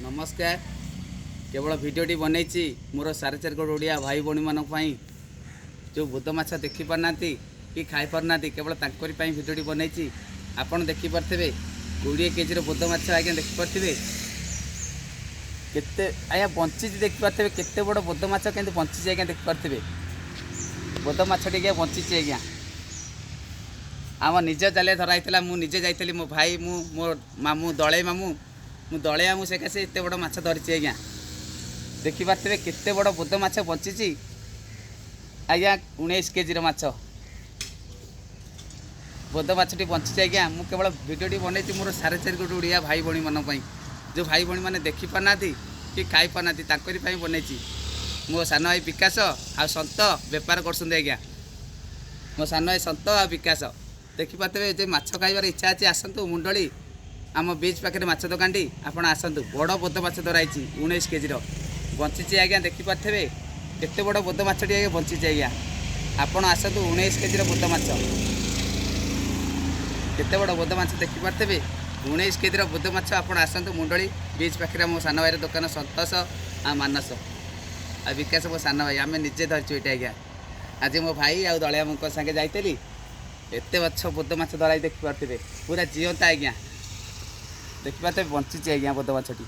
नमस्कार। केवल भिडटी बनई मोर साढ़े 4 करोड़ ओडिया भाई भौणी मान जो बुद माछ देखी पारना कि खाई पारना केवल तंकरी भिडटी बनई आपड़ देखिपे 20 केजी बुद माछ आज्ञा देखिपे केते आज्ञा बंची देखिपे केते बड़ बुद माछ के बंची आज्ञा देखिपे बुद माछ टी बंची आज्ञा आम निज जाल धराई मुझे जाइली मो भाई मो मामू दले मामू मु दले मामू से एत बड़ माछ धरी आज्ञा देखिपे केते बड़ बुद माछ बंची आज्ञा 19 केजी माछ बुद माछटी बंची आज्ञा मु केवल भिडियोटी बनई मोर 4.5 करोड़ ओडिया भाई भौणी मान जो भाई भौणी मैंने देखी पारना कि खाई पारना ताकरी बनई मो सान भाई विकास आ सत बेपार कर आज्ञा मो सान भाई सत आ विकास देखिपे जो माछ खाइबार इच्छा अच्छी आसतु मुंडली आम बीच पाखे माछ दुकानी आपड़ आसतु बड़ बुद माछ धराई 19 केजी बंची आज्ञा देखिपे केते बड़ बुद माछटी आज्ञा बंची आज्ञा आपड़ आसतु 19 केजी बुद माछ केते बड़ बुद माछ देखिपे 19 केजी बुद माछ आपड़ आसतु मुंडली बीच पाखे मो सान भाई दुकान संतोष आ मानस आ विकास मो सान भाई आम निजे धरचु ये आज्ञा आज मो भाई आ दलिया मुख सागे जाइली एत माछ बुद माछ धराई देखिपे पूरा जीवंता आज्ञा देखिपे बंची आज्ञा बुद माछटी।